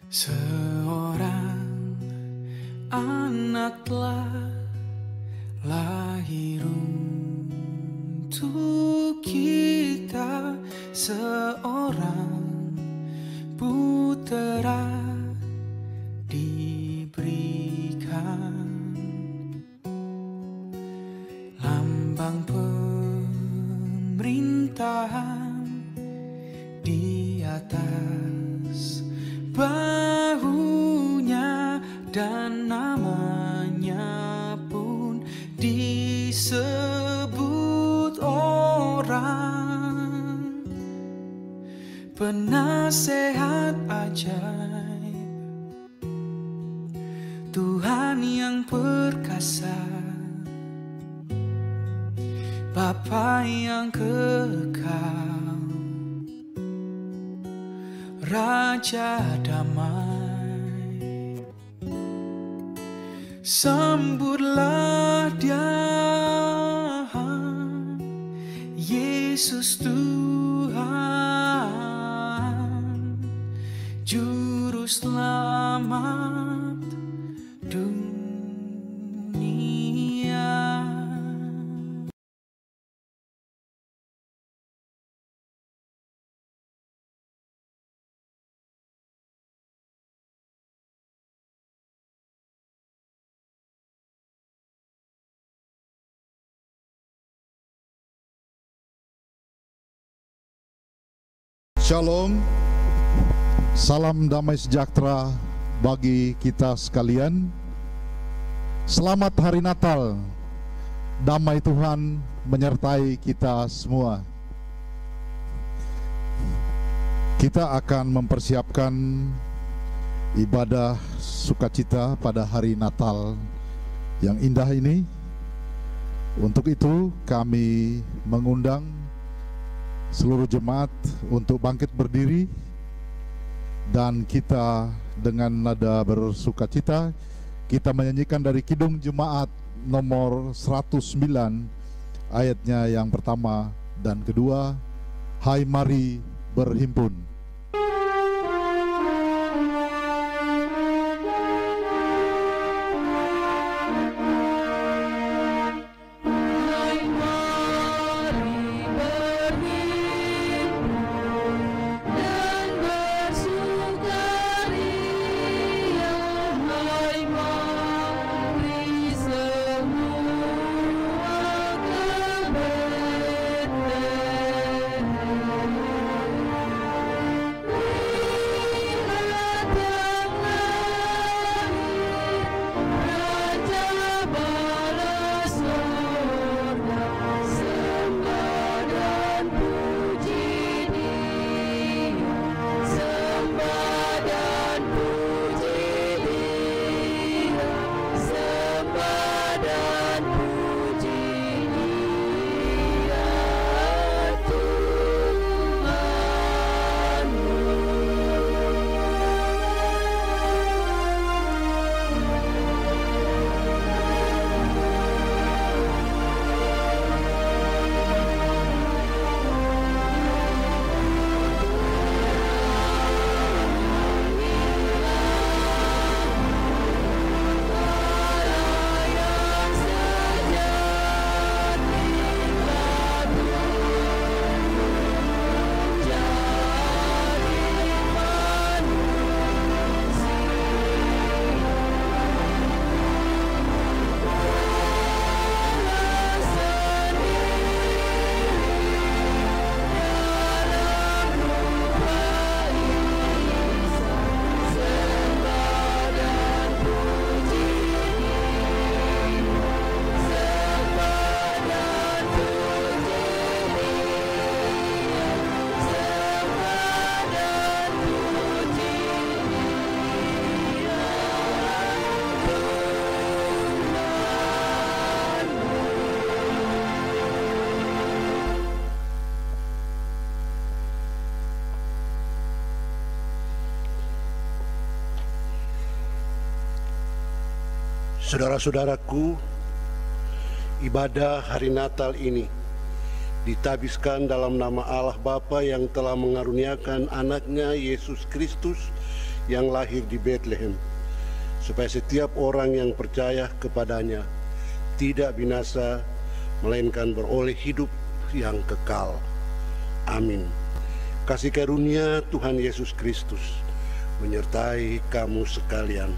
Seorang anak telah lahir untuk kita, seorang putera diberikan, lambang pemerintahan di atas bahunya, dan namanya pun disebut orang penasehat ajaib, Tuhan yang perkasa, Bapa yang kekal, Raja damai. Sambutlah Dia, Yesus Tuhan, Juru Selamat dunia. Shalom, salam damai sejahtera bagi kita sekalian. Selamat Hari Natal, damai Tuhan menyertai kita semua. Kita akan mempersiapkan ibadah sukacita pada Hari Natal yang indah ini. Untuk itu kami mengundang seluruh jemaat untuk bangkit berdiri, dan kita dengan nada bersukacita kita menyanyikan dari Kidung Jemaat nomor 109 ayatnya yang pertama dan kedua, Hai mari berhimpun. Saudara-saudaraku, ibadah hari Natal ini ditabiskan dalam nama Allah Bapa yang telah mengaruniakan anaknya Yesus Kristus yang lahir di Bethlehem, supaya setiap orang yang percaya kepadanya tidak binasa, melainkan beroleh hidup yang kekal. Amin. Kasih karunia Tuhan Yesus Kristus menyertai kamu sekalian.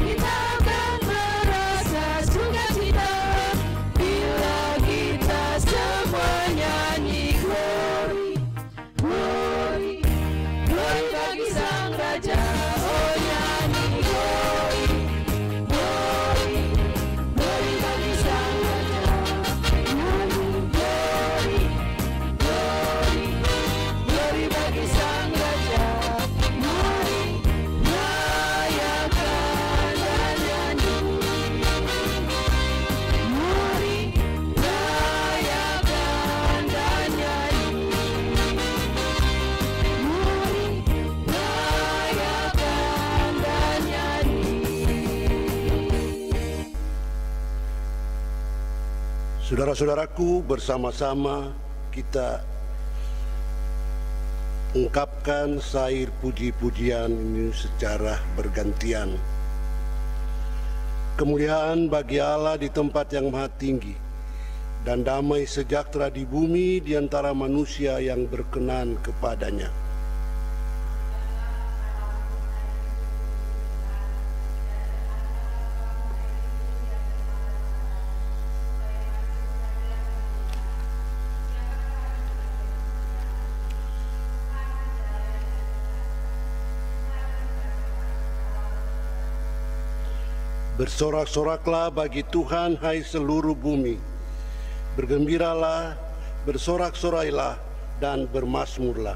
Kita akan merasa suka Saudara-saudaraku, bersama-sama kita ungkapkan syair puji-pujian ini secara bergantian. Kemuliaan bagi Allah di tempat yang maha tinggi, dan damai sejahtera di bumi di antara manusia yang berkenan kepadanya. Bersorak-soraklah bagi Tuhan, hai seluruh bumi. Bergembiralah, bersorak-sorailah, dan bermazmurlah.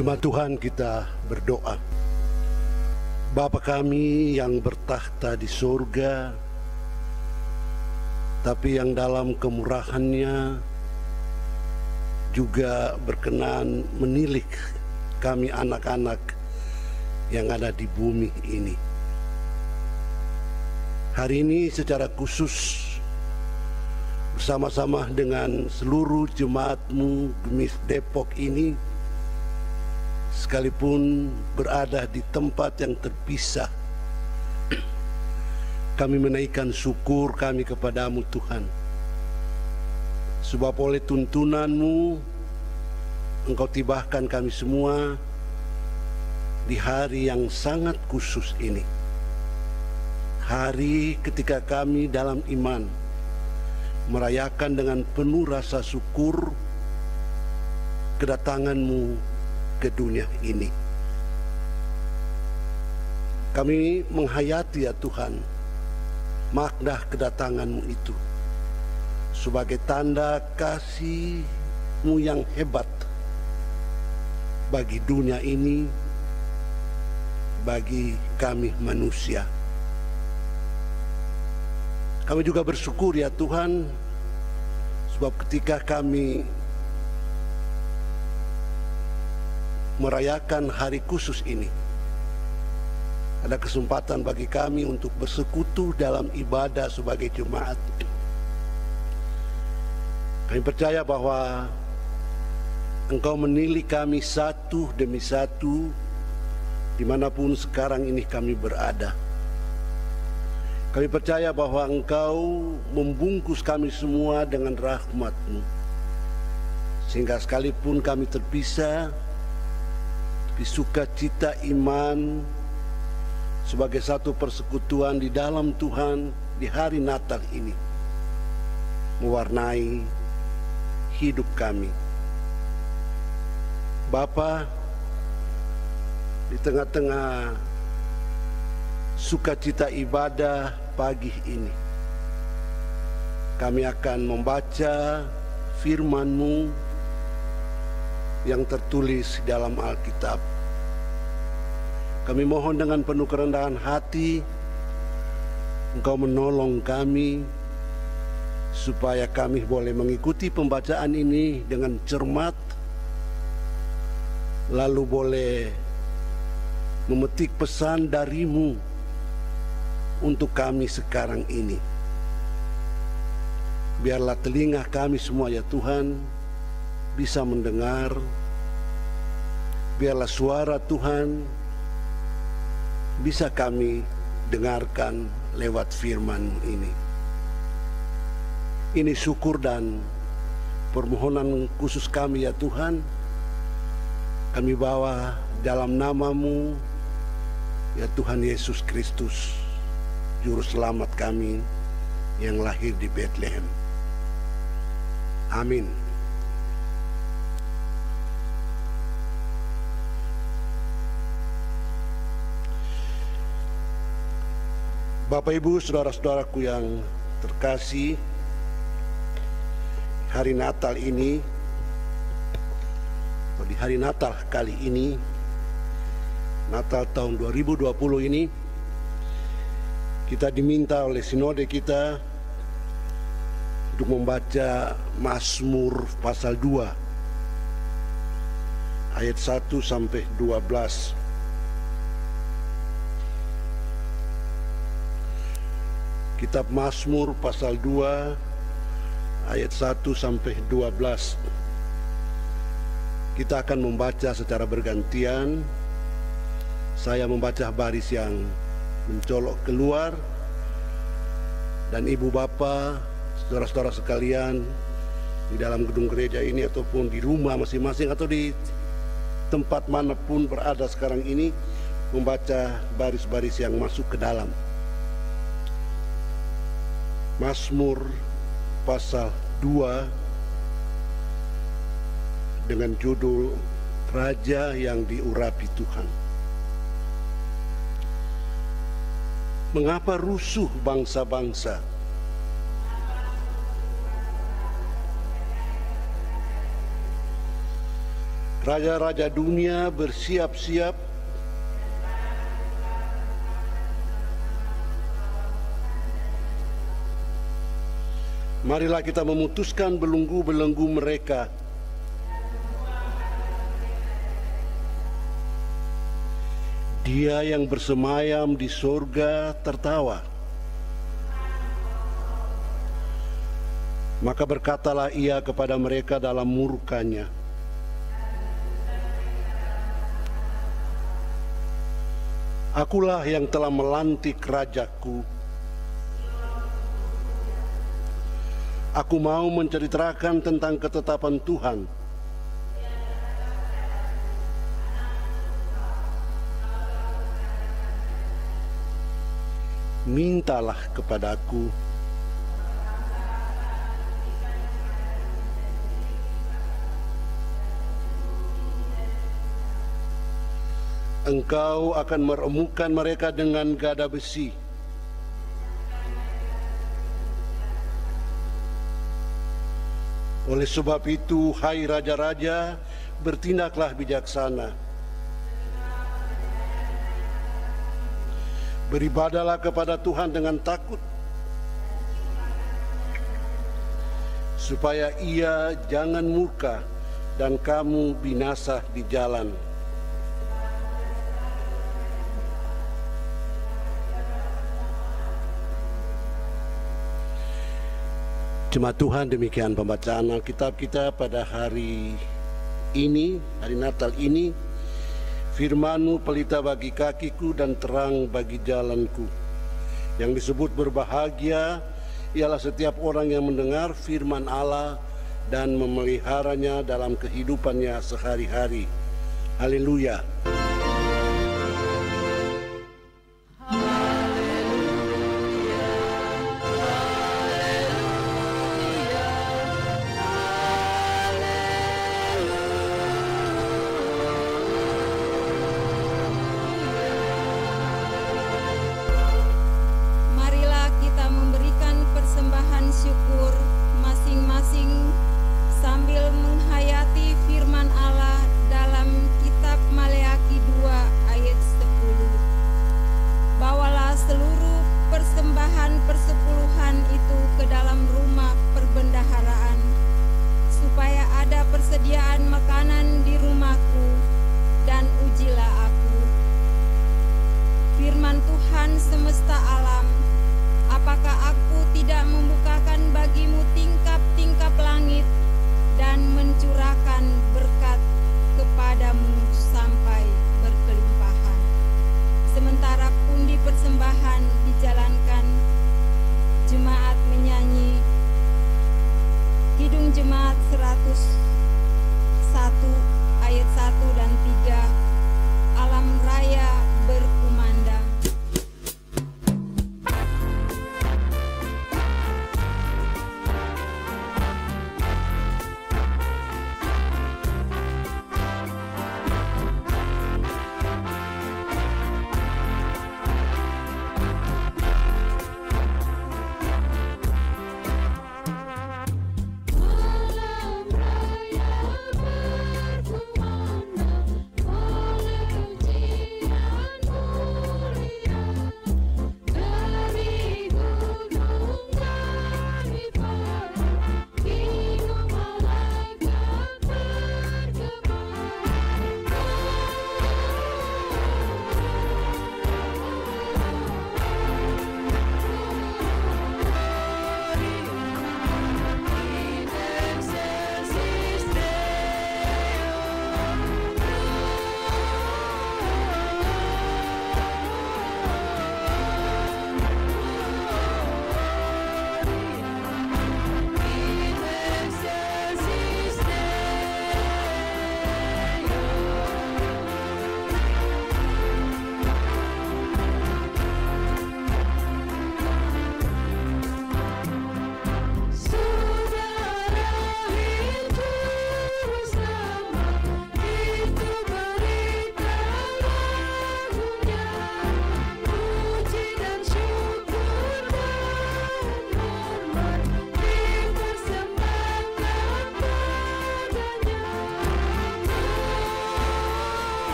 Jemaat Tuhan, kita berdoa. Bapa kami yang bertakhta di surga, tapi yang dalam kemurahannya juga berkenan menilik kami anak-anak yang ada di bumi ini. Hari ini secara khusus bersama-sama dengan seluruh jemaat-Mu Gemis Depok ini, sekalipun berada di tempat yang terpisah, Kami menaikkan syukur kami kepadamu Tuhan, sebab oleh tuntunan-Mu Engkau tibahkan kami semua di hari yang sangat khusus ini. Hari ketika kami dalam iman merayakan dengan penuh rasa syukur kedatangan-Mu ke dunia ini. Kami menghayati ya Tuhan makna kedatangan-Mu itu sebagai tanda kasih-Mu yang hebat bagi dunia ini, bagi kami manusia. Kami juga bersyukur ya Tuhan, sebab ketika kami merayakan hari khusus ini, ada kesempatan bagi kami untuk bersekutu dalam ibadah sebagai jemaat. Kami percaya bahwa Engkau menilai kami satu demi satu dimanapun sekarang ini kami berada. Kami percaya bahwa Engkau membungkus kami semua dengan rahmat-Mu, sehingga sekalipun kami terpisah, tapi sukacita iman sebagai satu persekutuan di dalam Tuhan di hari Natal ini mewarnai hidup kami. Bapa, di tengah-tengah sukacita ibadah pagi ini, kami akan membaca firman-Mu yang tertulis dalam Alkitab. Kami mohon dengan penuh kerendahan hati, Engkau menolong kami, supaya kami boleh mengikuti pembacaan ini dengan cermat, lalu boleh memetik pesan dari-Mu untuk kami sekarang ini. Biarlah telinga kami semua ya Tuhan bisa mendengar, biarlah suara Tuhan bisa kami dengarkan lewat firman ini. Ini syukur dan permohonan khusus kami ya Tuhan, kami bawa dalam nama-Mu ya Tuhan Yesus Kristus, Juru Selamat kami yang lahir di Bethlehem. Amin. Bapak Ibu, saudara-saudaraku yang terkasih, hari Natal ini, atau di hari Natal kali ini, Natal tahun 2020 ini, kita diminta oleh sinode kita untuk membaca Mazmur pasal 2 ayat 1 sampai 12. Kitab Mazmur pasal 2 ayat 1 sampai 12. Kita akan membaca secara bergantian. Saya membaca baris yang mencolok keluar, dan ibu bapak, saudara-saudara sekalian di dalam gedung gereja ini ataupun di rumah masing-masing atau di tempat manapun berada sekarang ini, membaca baris-baris yang masuk ke dalam. Mazmur pasal 2 dengan judul Raja yang Diurapi Tuhan. Mengapa rusuh bangsa-bangsa? Raja-raja dunia bersiap-siap marilah kita memutuskan belenggu-belenggu mereka. Dia yang bersemayam di surga tertawa. Maka berkatalah ia kepada mereka dalam murkanya, Akulah yang telah melantik rajaku Aku mau menceritakan tentang ketetapan Tuhan. Mintalah kepadaku, engkau akan meremukkan mereka dengan gada besi. Oleh sebab itu, hai raja-raja, bertindaklah bijaksana. Beribadahlah kepada Tuhan dengan takut, supaya Ia jangan murka dan kamu binasa di jalan. Jemaat Tuhan, demikian pembacaan Alkitab kita pada hari ini, hari Natal ini. Firman-Mu pelita bagi kakiku dan terang bagi jalanku. Yang disebut berbahagia ialah setiap orang yang mendengar firman Allah dan memeliharanya dalam kehidupannya sehari-hari. Haleluya. Syukur masing-masing sambil menghayati firman Allah dalam kitab Maleakhi 2 ayat 10. Bawalah seluruh persembahan persepuluhan itu ke dalam rumah perbendaharaan, supaya ada persediaan makanan di rumahku, dan ujilah aku. Firman Tuhan semesta alam, apakah aku tidak membukakan bagimu tingkap-tingkap langit dan mencurahkan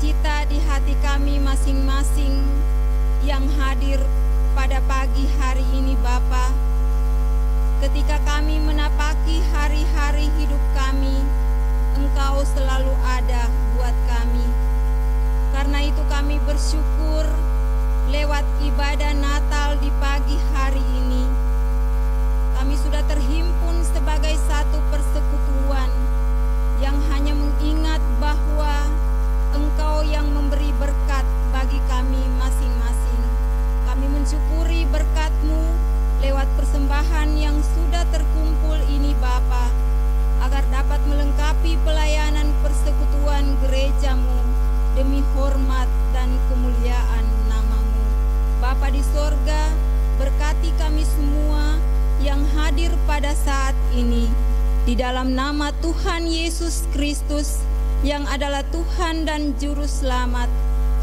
sukacita di hati kami masing-masing yang hadir pada pagi hari ini Bapa. Ketika kami menapaki hari-hari hidup kami, Engkau selalu ada buat kami. Karena itu kami bersyukur lewat ibadah Natal di pagi hari ini. Kami sudah terhimpun sebagai satu persekutuan yang hanya mengingat bahwa Engkau yang memberi berkat bagi kami masing-masing. Kami mensyukuri berkat-Mu lewat persembahan yang sudah terkumpul ini Bapa, agar dapat melengkapi pelayanan persekutuan gereja-Mu demi hormat dan kemuliaan nama-Mu. Bapa di sorga, berkati kami semua yang hadir pada saat ini. Di dalam nama Tuhan Yesus Kristus yang adalah Tuhan dan Juru Selamat,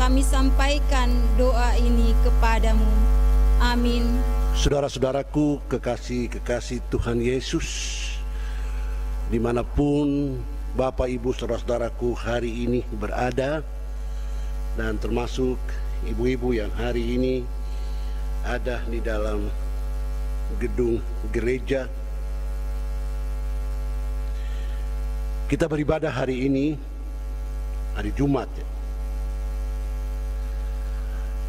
kami sampaikan doa ini kepadamu. Amin. Saudara-saudaraku, kekasih-kekasih Tuhan Yesus, dimanapun Bapak, Ibu, saudara-saudaraku hari ini berada, dan termasuk ibu-ibu yang hari ini ada di dalam gedung gereja. Kita beribadah hari ini, hari Jumat,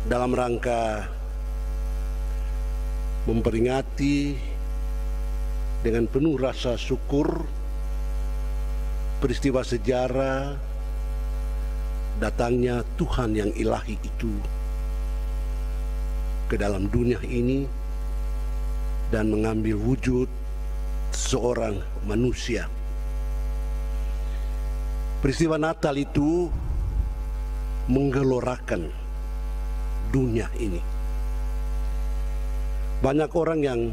dalam rangka memperingati dengan penuh rasa syukur peristiwa sejarah datangnya Tuhan yang ilahi itu ke dalam dunia ini dan mengambil wujud seorang manusia. Peristiwa Natal itu menggelorakan dunia ini. Banyak orang yang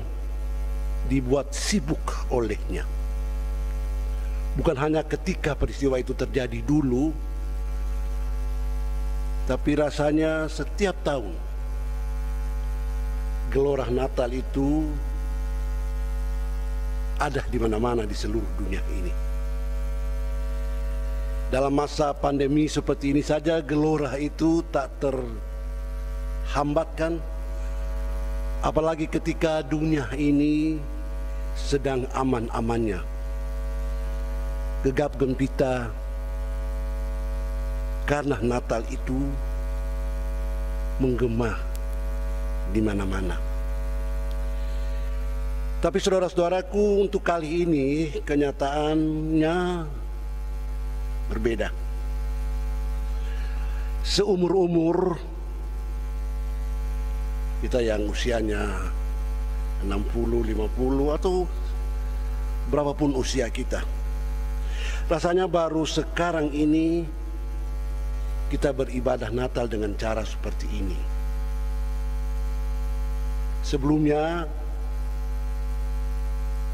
dibuat sibuk olehnya. Bukan hanya ketika peristiwa itu terjadi dulu, tapi rasanya setiap tahun gelora Natal itu ada di mana-mana di seluruh dunia ini. Dalam masa pandemi seperti ini saja gelora itu tak terhambatkan, apalagi ketika dunia ini sedang aman-amannya. Gegap gempita karena Natal itu menggema di mana-mana. Tapi saudara-saudaraku, untuk kali ini kenyataannya berbeda. Seumur-umur kita yang usianya 60, 50 atau berapapun usia kita, rasanya baru sekarang ini kita beribadah Natal dengan cara seperti ini. Sebelumnya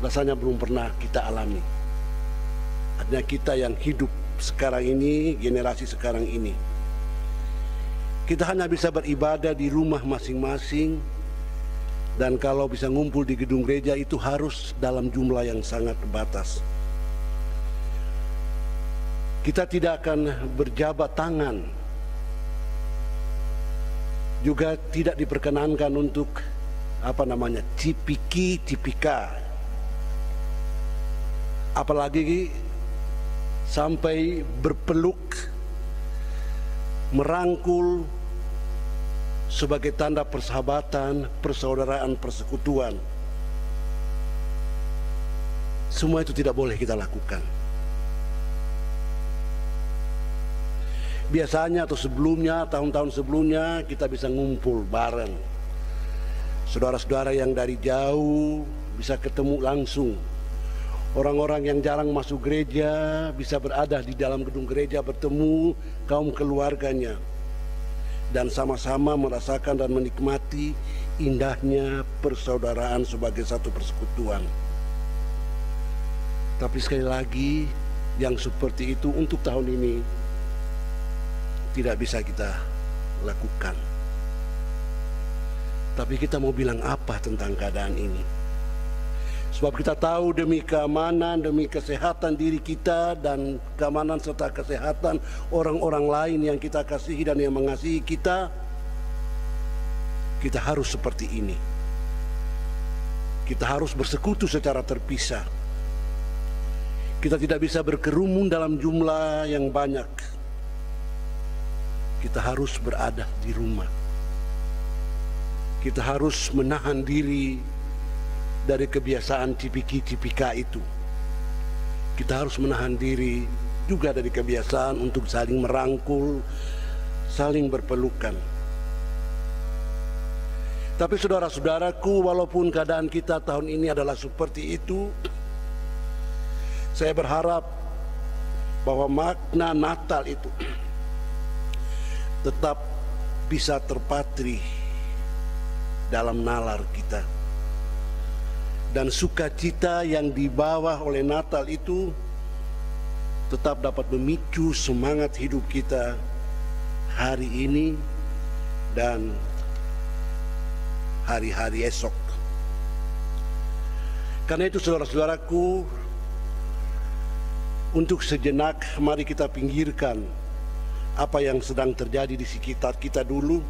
rasanya belum pernah kita alami. Artinya kita yang hidup sekarang ini, generasi sekarang ini, kita hanya bisa beribadah di rumah masing-masing, dan kalau bisa ngumpul di gedung gereja itu harus dalam jumlah yang sangat terbatas. Kita tidak akan berjabat tangan, juga tidak diperkenankan untuk cipika, apalagi sampai berpeluk, merangkul sebagai tanda persahabatan, persaudaraan, persekutuan. Semua itu tidak boleh kita lakukan. Biasanya atau sebelumnya, tahun-tahun sebelumnya, kita bisa ngumpul bareng. Saudara-saudara yang dari jauh bisa ketemu langsung. Orang-orang yang jarang masuk gereja bisa berada di dalam gedung gereja, bertemu kaum keluarganya, dan sama-sama merasakan dan menikmati indahnya persaudaraan sebagai satu persekutuan. Tapi sekali lagi, yang seperti itu untuk tahun ini tidak bisa kita lakukan. Tapi kita mau bilang apa tentang keadaan ini? Sebab kita tahu demi keamanan, demi kesehatan diri kita dan keamanan serta kesehatan orang-orang lain yang kita kasihi dan yang mengasihi kita, kita harus seperti ini. Kita harus bersekutu secara terpisah. Kita tidak bisa berkerumun dalam jumlah yang banyak. Kita harus berada di rumah. Kita harus menahan diri dari kebiasaan tipika itu. Kita harus menahan diri juga dari kebiasaan untuk saling merangkul, saling berpelukan. Tapi saudara-saudaraku, walaupun keadaan kita tahun ini adalah seperti itu, saya berharap bahwa makna Natal itu tetap bisa terpatri dalam nalar kita. Dan sukacita yang dibawa oleh Natal itu tetap dapat memicu semangat hidup kita hari ini dan hari-hari esok. Karena itu saudara-saudaraku, untuk sejenak mari kita pinggirkan apa yang sedang terjadi di sekitar kita dulu.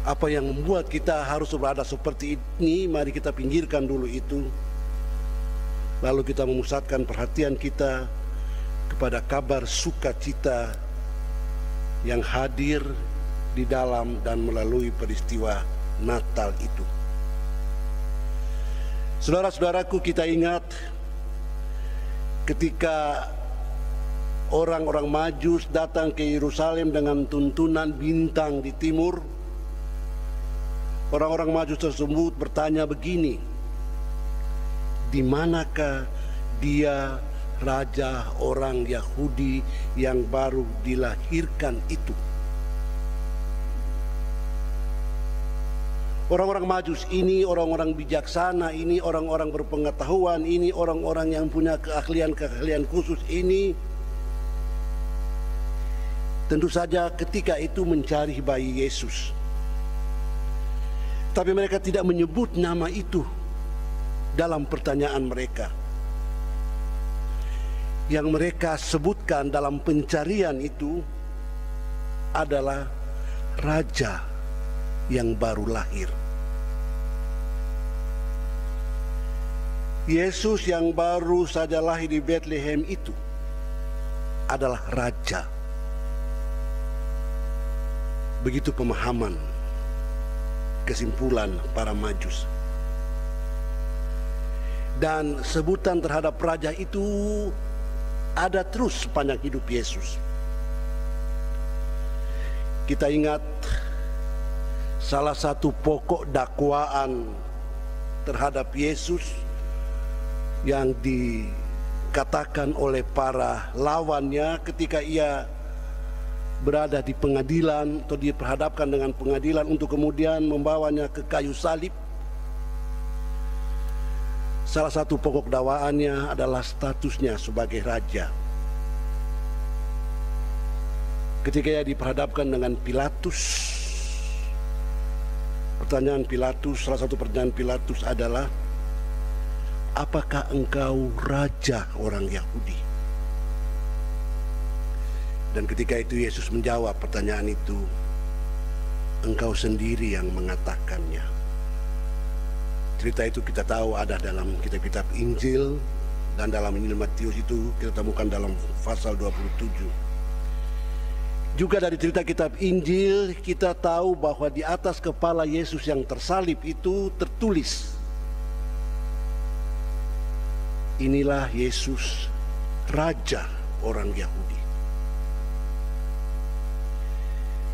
Apa yang membuat kita harus berada seperti ini, mari kita pinggirkan dulu itu. Lalu kita memusatkan perhatian kita kepada kabar sukacita yang hadir di dalam dan melalui peristiwa Natal itu. Saudara-saudaraku, kita ingat ketika orang-orang Majus datang ke Yerusalem dengan tuntunan bintang di timur. Orang-orang Majus tersebut bertanya begini, di manakah dia raja orang Yahudi yang baru dilahirkan itu? Orang-orang Majus ini, orang-orang bijaksana ini, orang-orang berpengetahuan ini, orang-orang yang punya keahlian-keahlian khusus ini, tentu saja ketika itu mencari bayi Yesus. Tapi mereka tidak menyebut nama itu dalam pertanyaan mereka. Yang mereka sebutkan dalam pencarian itu adalah raja yang baru lahir. Yesus yang baru saja lahir di Bethlehem itu adalah raja. Begitu pemahaman, kesimpulan para Majus. Dan sebutan terhadap raja itu ada terus sepanjang hidup Yesus. Kita ingat salah satu pokok dakwaan terhadap Yesus yang dikatakan oleh para lawannya ketika ia berada di pengadilan atau diperhadapkan dengan pengadilan untuk kemudian membawanya ke kayu salib. Salah satu pokok dakwaannya adalah statusnya sebagai raja. Ketika ia diperhadapkan dengan Pilatus, salah satu pertanyaan Pilatus adalah, apakah engkau raja orang Yahudi? Dan ketika itu Yesus menjawab pertanyaan itu, engkau sendiri yang mengatakannya. Cerita itu kita tahu ada dalam kitab-kitab Injil, dan dalam Injil Matius itu kita temukan dalam pasal 27. Juga dari cerita kitab Injil kita tahu bahwa di atas kepala Yesus yang tersalib itu tertulis, inilah Yesus, raja orang Yahudi.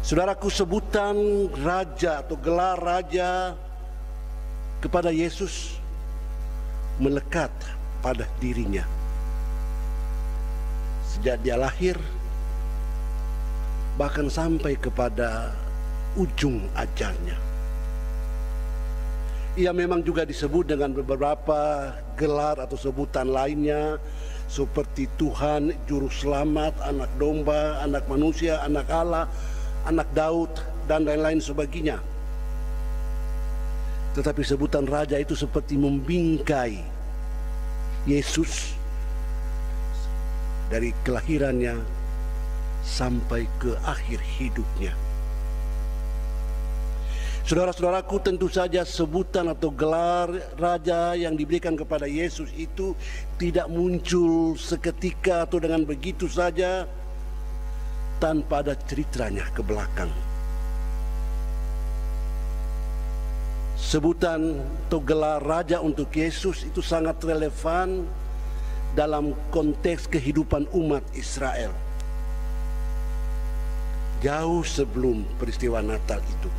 Saudaraku, sebutan raja atau gelar raja kepada Yesus melekat pada dirinya. Sejak dia lahir, bahkan sampai kepada ujung ajalnya. Ia memang juga disebut dengan beberapa gelar atau sebutan lainnya, seperti Tuhan, Juru Selamat, Anak Domba, Anak Manusia, Anak Allah, Anak Daud, dan lain-lain sebagainya. Tetapi sebutan raja itu seperti membingkai Yesus dari kelahirannya sampai ke akhir hidupnya. Saudara-saudaraku, tentu saja sebutan atau gelar raja yang diberikan kepada Yesus itu tidak muncul seketika atau dengan begitu saja tanpa ada ceritanya ke belakang. Sebutan atau gelar raja untuk Yesus itu sangat relevan dalam konteks kehidupan umat Israel jauh sebelum peristiwa Natal itu.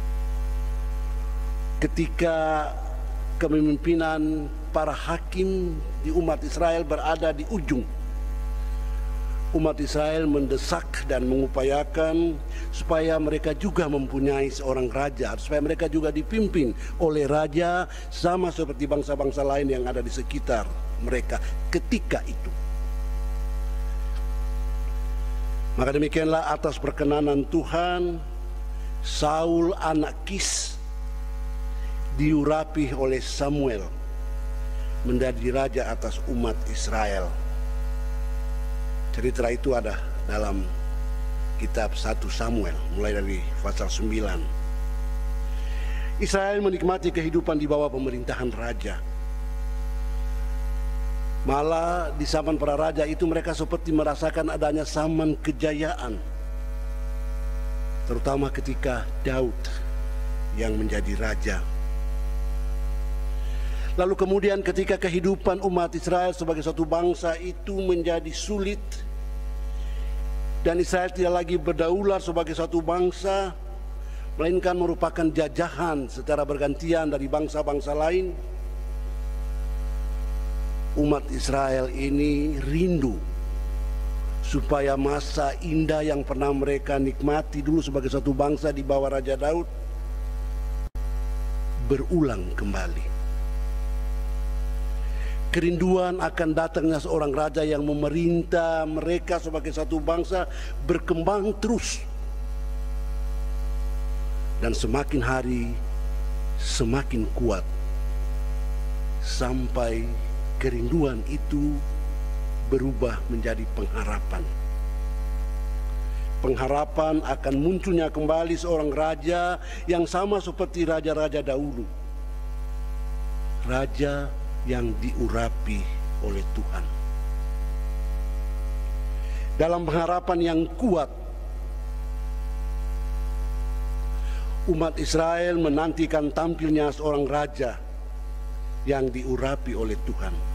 Ketika kepemimpinan para hakim di umat Israel berada di ujung, umat Israel mendesak dan mengupayakan supaya mereka juga mempunyai seorang raja, supaya mereka juga dipimpin oleh raja sama seperti bangsa-bangsa lain yang ada di sekitar mereka ketika itu. Maka demikianlah atas perkenanan Tuhan, Saul anak Kis diurapi oleh Samuel menjadi raja atas umat Israel. Cerita itu ada dalam kitab 1 Samuel mulai dari pasal 9. Israel menikmati kehidupan di bawah pemerintahan raja. Malah di zaman para raja itu mereka seperti merasakan adanya zaman kejayaan, terutama ketika Daud yang menjadi raja. Lalu kemudian ketika kehidupan umat Israel sebagai suatu bangsa itu menjadi sulit dan Israel tidak lagi berdaulat sebagai suatu bangsa, melainkan merupakan jajahan secara bergantian dari bangsa-bangsa lain, umat Israel ini rindu supaya masa indah yang pernah mereka nikmati dulu sebagai suatu bangsa di bawah Raja Daud berulang kembali. Kerinduan akan datangnya seorang raja yang memerintah mereka sebagai satu bangsa berkembang terus. Dan semakin hari semakin kuat. Sampai kerinduan itu berubah menjadi pengharapan. Pengharapan akan munculnya kembali seorang raja yang sama seperti raja-raja dahulu. Raja yang diurapi oleh Tuhan. Dalam pengharapan yang kuat, umat Israel menantikan tampilnya seorang raja yang diurapi oleh Tuhan.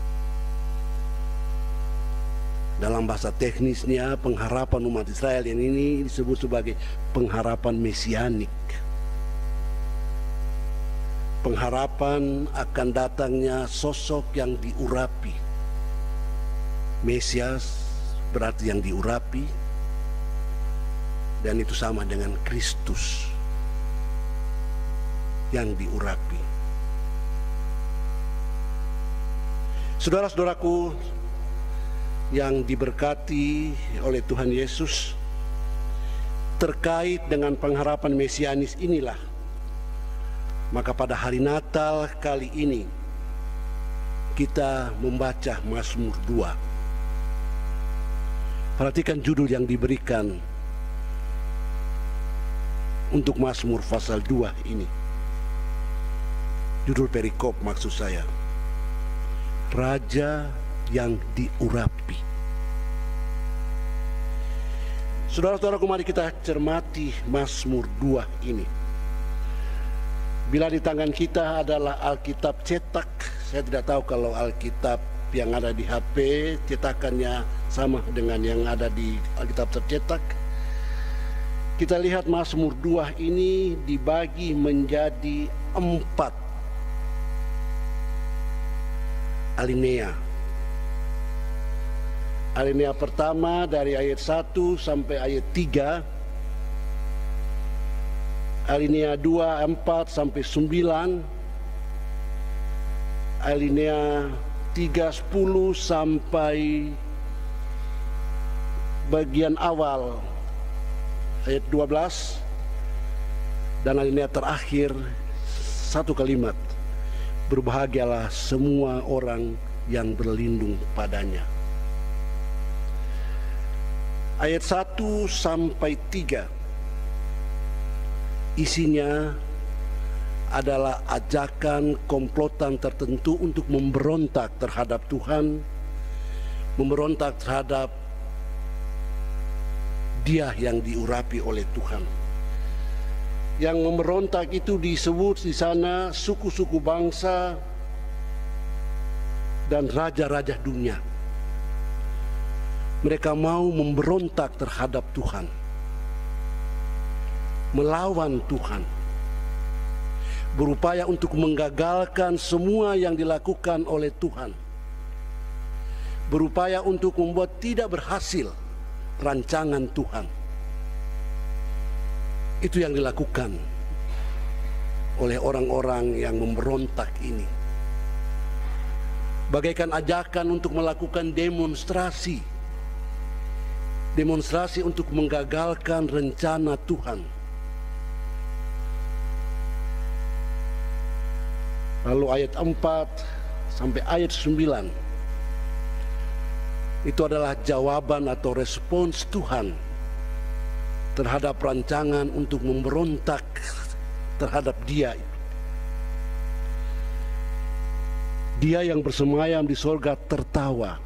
Dalam bahasa teknisnya, pengharapan umat Israel yang ini disebut sebagai pengharapan mesianik. Pengharapan akan datangnya sosok yang diurapi. Mesias berarti yang diurapi, dan itu sama dengan Kristus yang diurapi. Saudara-saudaraku yang diberkati oleh Tuhan Yesus, terkait dengan pengharapan mesianis inilah, maka pada hari Natal kali ini kita membaca Mazmur 2. Perhatikan judul yang diberikan untuk Mazmur pasal 2 ini. Judul perikop maksud saya, Raja yang diurapi. Saudara-saudaraku, mari kita cermati Mazmur 2 ini. Bila di tangan kita adalah Alkitab cetak, saya tidak tahu kalau Alkitab yang ada di HP cetakannya sama dengan yang ada di Alkitab tercetak. Kita lihat Mazmur 2 ini dibagi menjadi 4 alinea. Alinea pertama dari ayat 1 sampai ayat 3. Alinea 2, 4 sampai 9. Alinea 3, 10 sampai bagian awal ayat 12. Dan alinea terakhir satu kalimat Berbahagialah semua orang yang berlindung padanya. Ayat 1 sampai 3 isinya adalah ajakan komplotan tertentu untuk memberontak terhadap Tuhan, memberontak terhadap Dia yang diurapi oleh Tuhan. Yang memberontak itu disebut di sana suku-suku bangsa dan raja-raja dunia. Mereka mau memberontak terhadap Tuhan, melawan Tuhan, berupaya untuk menggagalkan semua yang dilakukan oleh Tuhan, berupaya untuk membuat tidak berhasil rancangan Tuhan. Itu yang dilakukan oleh orang-orang yang memberontak ini. Bagaikan ajakan untuk melakukan demonstrasi. Demonstrasi untuk menggagalkan rencana Tuhan. Lalu ayat 4 sampai ayat 9 itu adalah jawaban atau respons Tuhan terhadap rancangan untuk memberontak terhadap Dia. Dia yang bersemayam di sorga tertawa.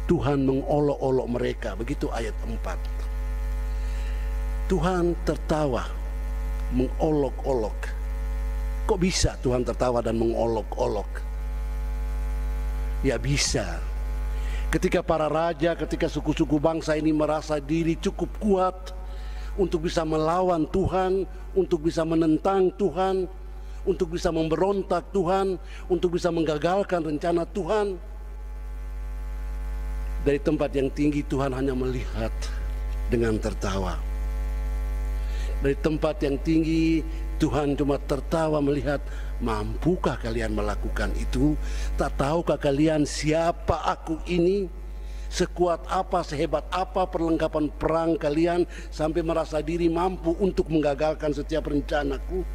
Tuhan mengolok-olok mereka. Begitu ayat 4. Tuhan tertawa, mengolok-olok. Kok bisa Tuhan tertawa dan mengolok-olok? Ya bisa. Ketika para raja, ketika suku-suku bangsa ini merasa diri cukup kuat untuk bisa melawan Tuhan, untuk bisa menentang Tuhan, untuk bisa memberontak Tuhan, untuk bisa menggagalkan rencana Tuhan. Dari tempat yang tinggi Tuhan hanya melihat dengan tertawa. Dari tempat yang tinggi Tuhan cuma tertawa melihat, mampukah kalian melakukan itu? Tak tahukah kalian siapa aku ini? Sekuat apa, sehebat apa perlengkapan perang kalian sampai merasa diri mampu untuk menggagalkan setiap rencanaku?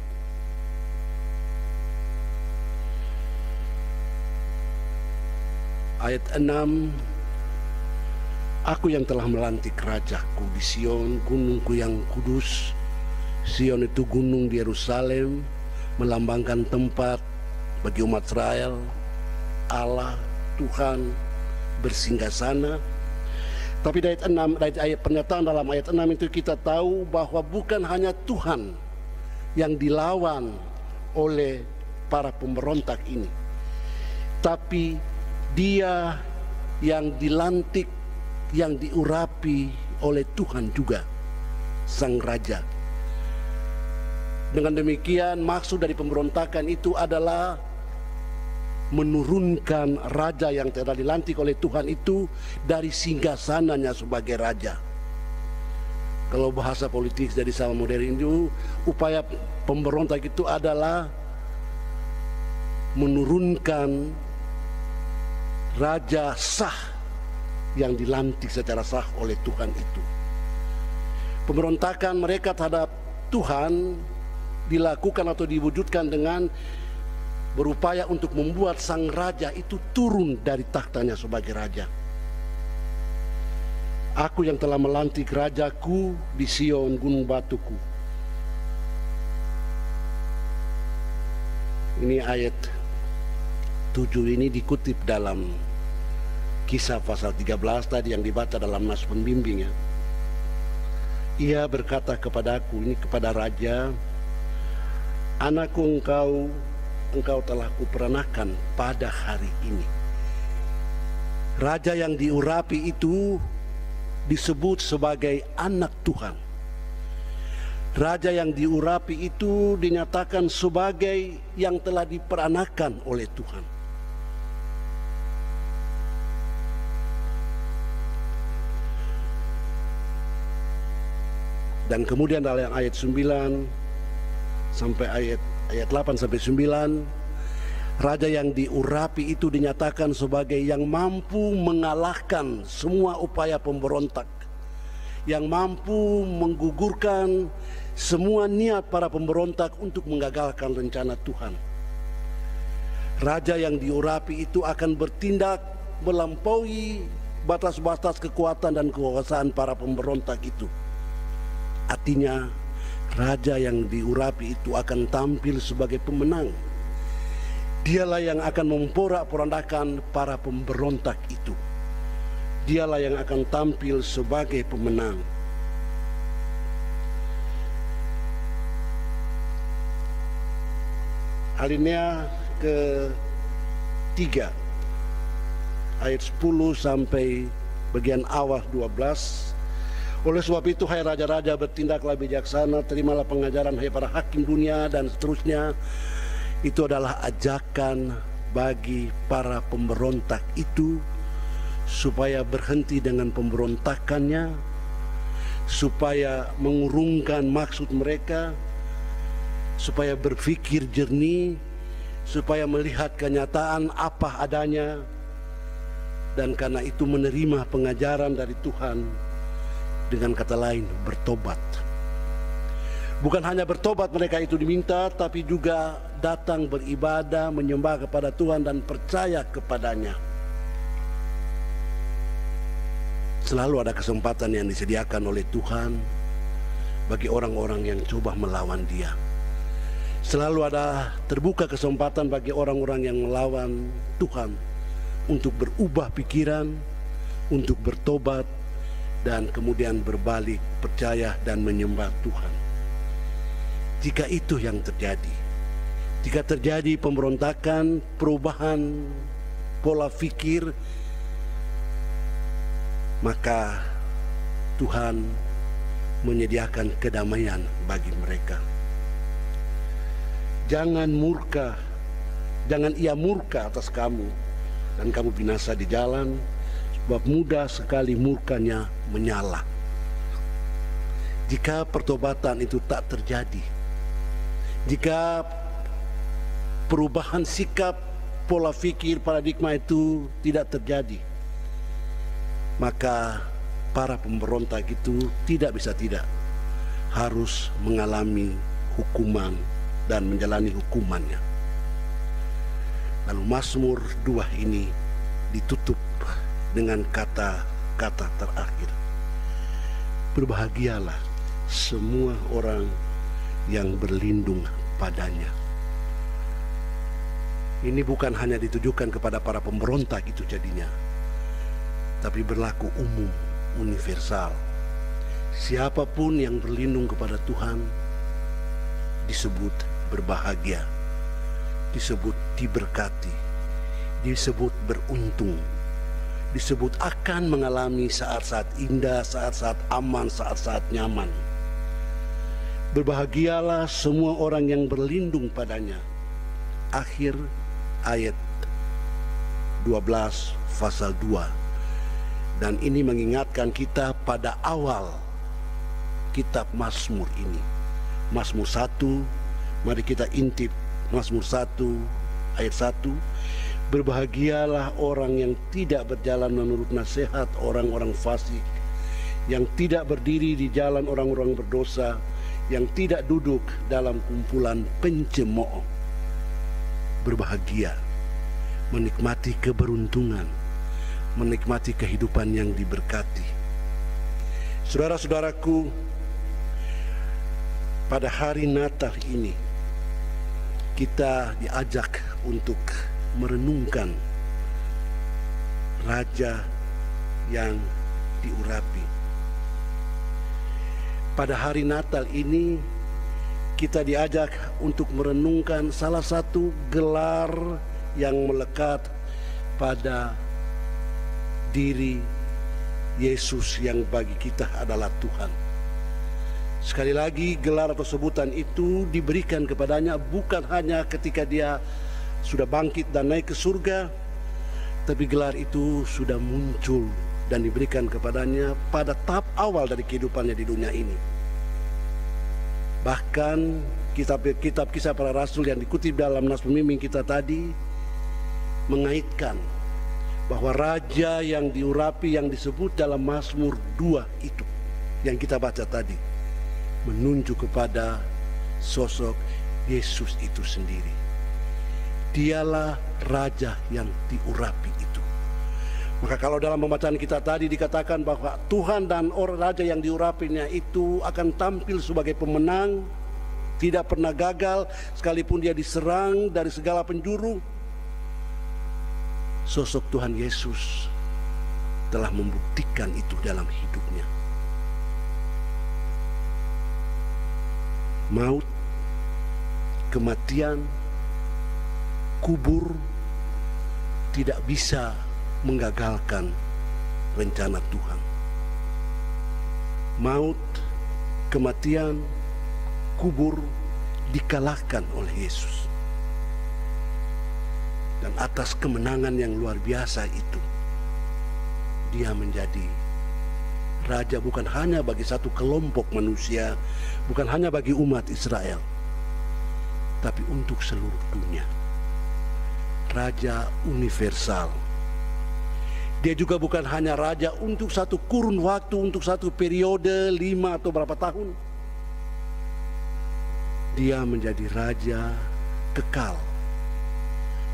Ayat 6, aku yang telah melantik rajaku di Sion, gunungku yang kudus. Sion itu gunung di Yerusalem, melambangkan tempat bagi umat Israel, Allah, Tuhan bersinggasana. Tapi dari ayat 6, dari ayat pernyataan dalam ayat 6 itu kita tahu bahwa bukan hanya Tuhan yang dilawan oleh para pemberontak ini, tapi Dia yang dilantik, yang diurapi oleh Tuhan juga, Sang Raja. Dengan demikian maksud dari pemberontakan itu adalah menurunkan raja yang telah dilantik oleh Tuhan itu dari singgasananya sebagai raja. Kalau bahasa politik dari zaman modern itu, upaya pemberontak itu adalah menurunkan raja sah yang dilantik secara sah oleh Tuhan itu. Pemberontakan mereka terhadap Tuhan dilakukan atau diwujudkan dengan berupaya untuk membuat sang raja itu turun dari tahtanya sebagai raja. Aku yang telah melantik rajaku di Sion, gunung batuku. Ini ayat 7 ini dikutip dalam Kisah pasal 13 tadi yang dibaca dalam nas pembimbing ya. Ia berkata kepadaku, ini kepada raja, anakku engkau telah kuperanakan pada hari ini. Raja yang diurapi itu disebut sebagai anak Tuhan. Raja yang diurapi itu dinyatakan sebagai yang telah diperanakan oleh Tuhan. Dan kemudian dalam ayat 9 sampai ayat 8 sampai 9, raja yang diurapi itu dinyatakan sebagai yang mampu mengalahkan semua upaya pemberontak, yang mampu menggugurkan semua niat para pemberontak untuk menggagalkan rencana Tuhan. Raja yang diurapi itu akan bertindak melampaui batas-batas kekuatan dan kekuasaan para pemberontak itu. Artinya, raja yang diurapi itu akan tampil sebagai pemenang. Dialah yang akan memporak-porandakan para pemberontak itu. Dialah yang akan tampil sebagai pemenang. Alinea ke-3 ayat 10 sampai bagian awal 12. Oleh sebab itu, hai raja-raja, bertindaklah bijaksana, terimalah pengajaran hai para hakim dunia, dan seterusnya. Itu adalah ajakan bagi para pemberontak itu supaya berhenti dengan pemberontakannya, supaya mengurungkan maksud mereka, supaya berpikir jernih, supaya melihat kenyataan apa adanya, dan karena itu menerima pengajaran dari Tuhan. Dengan kata lain, bertobat. Bukan hanya bertobat mereka itu diminta, tapi juga datang beribadah, menyembah kepada Tuhan dan percaya kepadanya. Selalu ada kesempatan yang disediakan oleh Tuhan bagi orang-orang yang coba melawan Dia. Selalu ada terbuka kesempatan bagi orang-orang yang melawan Tuhan untuk berubah pikiran, untuk bertobat, dan kemudian berbalik, percaya dan menyembah Tuhan. Jika itu yang terjadi, jika terjadi pemberontakan, perubahan pola pikir, maka Tuhan menyediakan kedamaian bagi mereka. Jangan murka, jangan ia murka atas kamu dan kamu binasa di jalan, sebab mudah sekali murkanya menyala. Jika pertobatan itu tak terjadi, jika perubahan sikap, pola pikir, paradigma itu tidak terjadi, maka para pemberontak itu tidak bisa tidak harus mengalami hukuman dan menjalani hukumannya. Lalu Mazmur 2 ini ditutup dengan kata-kata terakhir. Berbahagialah semua orang yang berlindung padanya. Ini bukan hanya ditujukan kepada para pemberontak itu jadinya, tapi berlaku umum, universal. Siapapun yang berlindung kepada Tuhan disebut berbahagia, disebut diberkati, disebut beruntung, disebut akan mengalami saat-saat indah, saat-saat aman, saat-saat nyaman. Berbahagialah semua orang yang berlindung padanya. Akhir ayat 12 pasal 2. Dan ini mengingatkan kita pada awal kitab Mazmur ini. Mazmur 1, mari kita intip Mazmur 1 ayat 1. Berbahagialah orang yang tidak berjalan menurut nasihat orang-orang fasik, yang tidak berdiri di jalan orang-orang berdosa, yang tidak duduk dalam kumpulan pencemooh. Berbahagia, menikmati keberuntungan, menikmati kehidupan yang diberkati. Saudara-saudaraku, pada hari Natal ini kita diajak untuk merenungkan Raja yang diurapi. Pada hari Natal ini kita diajak untuk merenungkan salah satu gelar yang melekat pada diri Yesus yang bagi kita adalah Tuhan. Sekali lagi, gelar atau sebutan itu diberikan kepadanya bukan hanya ketika dia sudah bangkit dan naik ke surga, tapi gelar itu sudah muncul dan diberikan kepadanya pada tahap awal dari kehidupannya di dunia ini. Bahkan kitab Kisah Para Rasul yang dikutip dalam nas pemimpin kita tadi mengaitkan bahwa raja yang diurapi yang disebut dalam Mazmur 2 itu yang kita baca tadi menunjuk kepada sosok Yesus itu sendiri. Dialah raja yang diurapi itu. Maka kalau dalam pembacaan kita tadi dikatakan bahwa Tuhan dan orang raja yang diurapinya itu akan tampil sebagai pemenang, tidak pernah gagal sekalipun dia diserang dari segala penjuru. Sosok Tuhan Yesus telah membuktikan itu dalam hidupnya. Maut, kematian, kubur tidak bisa menggagalkan rencana Tuhan. Maut, kematian, kubur dikalahkan oleh Yesus. Dan atas kemenangan yang luar biasa itu, dia menjadi raja bukan hanya bagi satu kelompok manusia, bukan hanya bagi umat Israel, tapi untuk seluruh dunia. Raja universal. Dia juga bukan hanya raja untuk satu kurun waktu, untuk satu periode 5 atau berapa tahun. Dia menjadi raja kekal.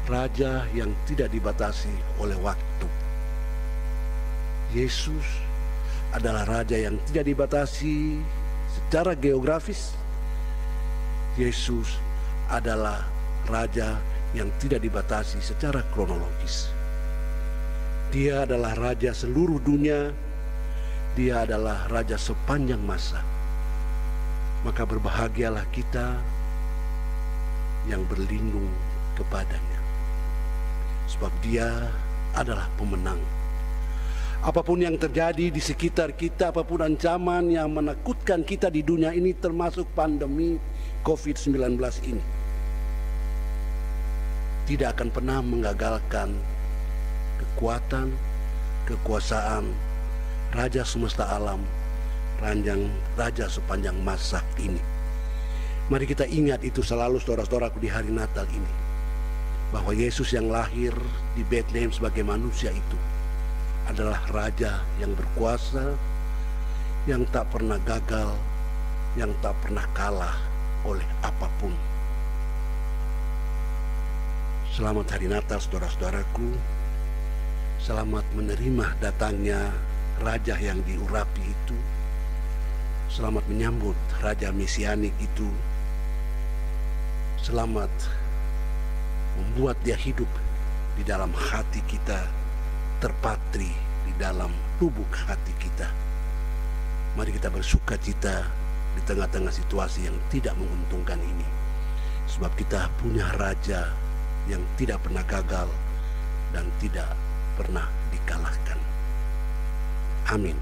Raja yang tidak dibatasi oleh waktu. Yesus adalah raja yang tidak dibatasi secara geografis. Yesus adalah raja yang tidak dibatasi secara kronologis. Dia adalah raja seluruh dunia. Dia adalah raja sepanjang masa. Maka berbahagialah kita yang berlindung kepadanya, sebab dia adalah pemenang. Apapun yang terjadi di sekitar kita, apapun ancaman yang menakutkan kita di dunia ini, termasuk pandemi COVID-19 ini, tidak akan pernah menggagalkan kekuatan, kekuasaan Raja semesta alam, Raja sepanjang masa ini. Mari kita ingat itu selalu, saudara-saudaraku, di hari Natal ini, bahwa Yesus yang lahir di Bethlehem sebagai manusia itu adalah Raja yang berkuasa, yang tak pernah gagal, yang tak pernah kalah oleh apapun. Selamat hari Natal, saudara-saudaraku. Selamat menerima datangnya Raja yang diurapi itu. Selamat menyambut Raja Mesianik itu. Selamat membuat dia hidup di dalam hati kita, terpatri di dalam lubuk hati kita. Mari kita bersuka cita di tengah-tengah situasi yang tidak menguntungkan ini, sebab kita punya Raja yang tidak pernah gagal dan tidak pernah dikalahkan. Amin.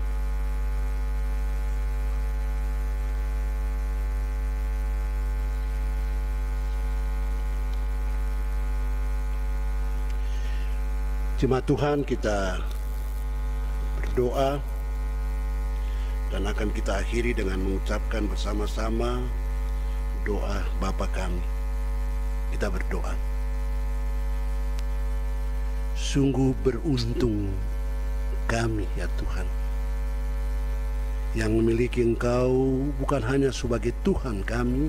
Jemaat Tuhan, kita berdoa dan akan kita akhiri dengan mengucapkan bersama-sama doa Bapa kami. Kita berdoa. Sungguh beruntung kami ya Tuhan, yang memiliki Engkau bukan hanya sebagai Tuhan kami,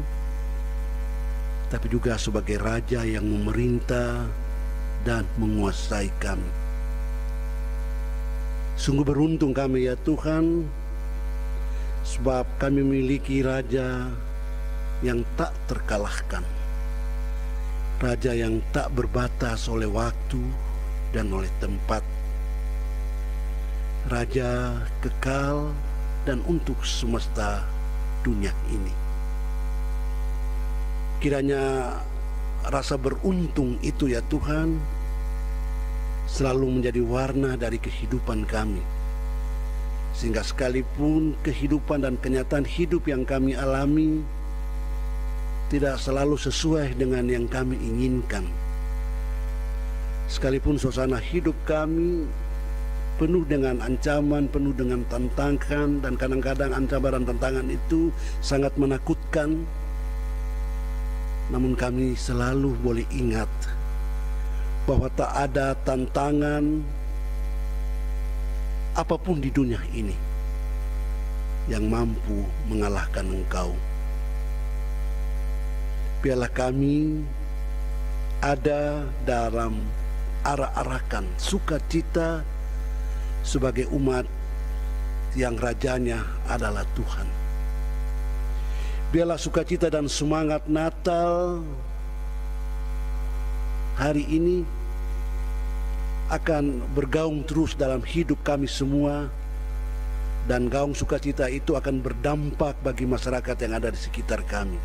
tapi juga sebagai Raja yang memerintah dan menguasai kami. Sungguh beruntung kami ya Tuhan, sebab kami memiliki Raja yang tak terkalahkan, Raja yang tak berbatas oleh waktu dan oleh tempat, Raja kekal dan untuk semesta dunia ini. Kiranya rasa beruntung itu ya Tuhan selalu menjadi warna dari kehidupan kami, sehingga sekalipun kehidupan dan kenyataan hidup yang kami alami tidak selalu sesuai dengan yang kami inginkan, sekalipun suasana hidup kami penuh dengan ancaman, penuh dengan tantangan, dan kadang-kadang ancaman dan tantangan itu sangat menakutkan, namun kami selalu boleh ingat bahwa tak ada tantangan apapun di dunia ini yang mampu mengalahkan Engkau. Biarlah kami ada dalam arak-arakan sukacita sebagai umat yang rajanya adalah Tuhan. Biarlah sukacita dan semangat Natal hari ini akan bergaung terus dalam hidup kami semua, dan gaung sukacita itu akan berdampak bagi masyarakat yang ada di sekitar kami.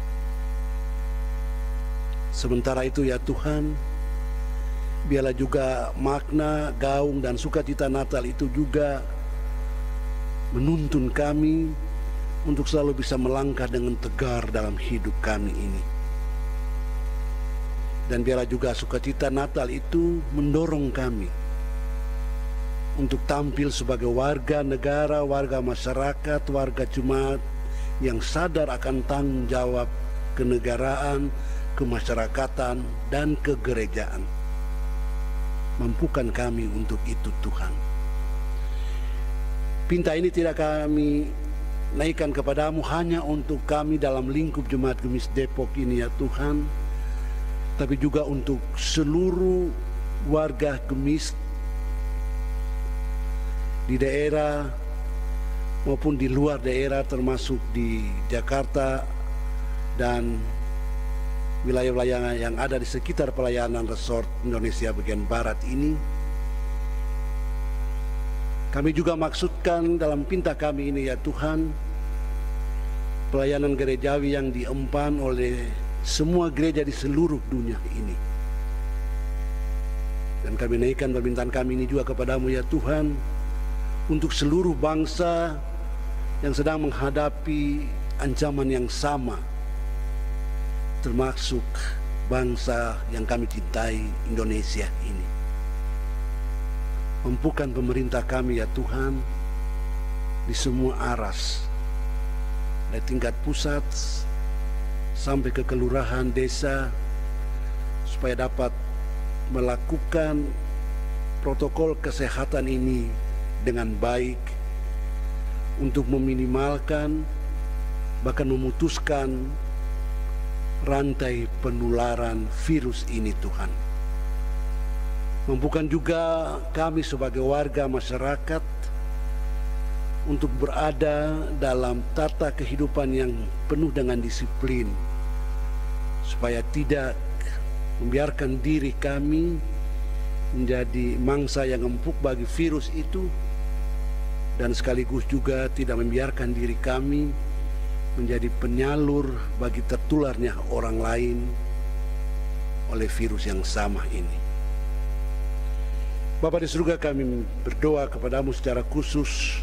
Sementara itu ya Tuhan, biarlah juga makna gaung dan sukacita Natal itu juga menuntun kami untuk selalu bisa melangkah dengan tegar dalam hidup kami ini. Dan biarlah juga sukacita Natal itu mendorong kami untuk tampil sebagai warga negara, warga masyarakat, warga jemaat yang sadar akan tanggung jawab kenegaraan, kemasyarakatan, dan kegerejaan. Mampukan kami untuk itu Tuhan. Pinta ini tidak kami naikkan kepadamu hanya untuk kami dalam lingkup Jemaat Gemis Depok ini ya Tuhan, tapi juga untuk seluruh warga Gemis di daerah maupun di luar daerah, termasuk di Jakarta dan wilayah-wilayah yang ada di sekitar pelayanan resort Indonesia bagian Barat ini. Kami juga maksudkan dalam pinta kami ini ya Tuhan, pelayanan gerejawi yang diemban oleh semua gereja di seluruh dunia ini. Dan kami naikkan permintaan kami ini juga kepadamu ya Tuhan, untuk seluruh bangsa yang sedang menghadapi ancaman yang sama, termasuk bangsa yang kami cintai, Indonesia ini. Mampukan pemerintah kami ya Tuhan di semua aras, dari tingkat pusat sampai ke kelurahan, desa, supaya dapat melakukan protokol kesehatan ini dengan baik untuk meminimalkan, bahkan memutuskan rantai penularan virus ini Tuhan. Mampukan juga kami sebagai warga masyarakat untuk berada dalam tata kehidupan yang penuh dengan disiplin, supaya tidak membiarkan diri kami menjadi mangsa yang empuk bagi virus itu, dan sekaligus juga tidak membiarkan diri kami menjadi penyalur bagi tertularnya orang lain oleh virus yang sama ini. Bapa di surga, kami berdoa kepadamu secara khusus